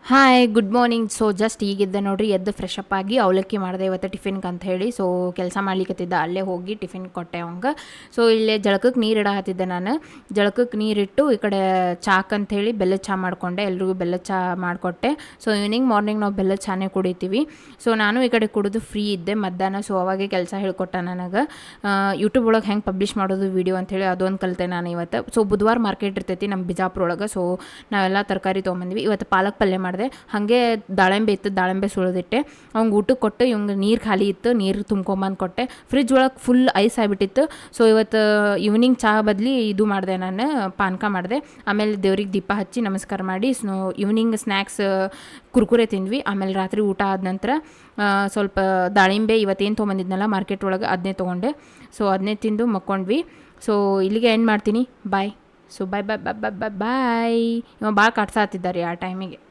Hi good morning. So just ಈಗಿದ್ದೆ ನೋಡ್ರಿ, ಎದ್ದು ಫ್ರೆಶ್ ಅಪ್ ಆಗಿ ಅವಲಕ್ಕಿ ಮಾಡಿದೆ ಇವತ್ತು ಟಿಫಿನ್ಗೆ ಅಂತ ಹೇಳಿ. ಸೊ ಕೆಲಸ ಮಾಡ್ಲಿಕ್ಕತ್ತಿದ್ದ, ಅಲ್ಲೇ ಹೋಗಿ ಟಿಫಿನ್ ಕೊಟ್ಟೆ ಅವಂಗೆ. ಸೊ ಇಲ್ಲೇ ಜಳಕಕ್ಕೆ ನೀರು ಇಡಹತ್ತಿದ್ದೆ ನಾನು. ಜಳಕಕ್ಕೆ ನೀರಿಟ್ಟು ಈ ಕಡೆ ಚಾಕ್ ಅಂತ ಹೇಳಿ ಬೆಲ್ಲದ ಚಹಾ ಮಾಡಿಕೊಂಡೆ, ಎಲ್ರಿಗೂ ಬೆಲ್ಲದ ಚಹಾ ಮಾಡಿಕೊಟ್ಟೆ. ಸೊ ಮಾರ್ನಿಂಗ್ ನಾವು ಬೆಲ್ಲದ ಚಾನೇ ಕುಡಿತೀವಿ. ಸೊ ನಾನು ಈ ಕಡೆ ಕುಡಿದು ಫ್ರೀ ಇದ್ದೆ ಮಧ್ಯಾಹ್ನ. ಸೊ ಅವಾಗೆ ಕೆಲಸ ಹೇಳ್ಕೊಟ್ಟ ನನಗೆ, ಯೂಟ್ಯೂಬ್ ಒಳಗೆ ಹೆಂಗೆ ಪಬ್ಲಿಷ್ ಮಾಡೋದು ವೀಡಿಯೋ ಅಂಥೇಳಿ ಅದೊಂದು ಕಲಿತೆ ನಾನು ಇವತ್ತು. ಸೊ ಬುಧವಾರ ಮಾರ್ಕೆಟ್ ಇರ್ತೈತಿ ನಮ್ಮ ಬಿಜಾಪುರ ಒಳಗೆ. ಸೊ ನಾವೆಲ್ಲ ತರಕಾರಿ ತೊಗೊಂಬಂದ್ವಿ. ಇವತ್ತು ಪಾಲಕ್ ಪಲ್ಯ ಮಾಡಿದೆ. ಹಾಗೆ ದಾಳಿಂಬೆ ಇತ್ತು, ದಾಳಿಂಬೆ ಸುಳಿದಿಟ್ಟೆ. ಅವ್ಗೆ ಊಟಕ್ಕೆ ಕೊಟ್ಟು ಇವಂಗೆ ನೀರು ಖಾಲಿ ಇತ್ತು, ನೀರು ತುಂಬ್ಕೊಂಬಂದು ಕೊಟ್ಟೆ. ಫ್ರಿಜ್ ಒಳಗೆ ಫುಲ್ ಐಸ್ ಆಗಿಬಿಟ್ಟಿತ್ತು. ಸೊ ಇವತ್ತು ಈವ್ನಿಂಗ್ ಚಹಾ ಬದಲಿ ಇದು ಮಾಡಿದೆ, ನಾನು ಪಾನಕ ಮಾಡಿದೆ. ಆಮೇಲೆ ದೇವ್ರಿಗೆ ದೀಪ ಹಚ್ಚಿ ನಮಸ್ಕಾರ ಮಾಡಿ ಈವ್ನಿಂಗ್ ಸ್ನ್ಯಾಕ್ಸ್ ಕುರ್ಕುರೆ ತಿಂದ್ವಿ. ಆಮೇಲೆ ರಾತ್ರಿ ಊಟ ಆದ ನಂತರ ಸ್ವಲ್ಪ ದಾಳಿಂಬೆ ಇವತ್ತೇನು ತೊಗೊಂಬಂದಿದ್ನಲ್ಲ ಮಾರ್ಕೆಟ್ ಒಳಗೆ ಅದನ್ನೇ ತೊಗೊಂಡೆ. ಸೊ ಅದನ್ನೇ ತಿಂದು ಮಕ್ಕೊಂಡ್ವಿ. ಸೊ ಇಲ್ಲಿಗೆ ಎಂಡ್ ಮಾಡ್ತೀನಿ. ಬಾಯ್. ಸೊ ಬಾಯ್ ಬಾಯ್ ಬಾಯ್ ಬಾಯ್ ಬಾಯ್ ಬಾಯ್. ಇವ ಭಾಳ ಕಾಡ್ಸಾತಿದ್ದಾರೆ ಆ ಟೈಮಿಗೆ.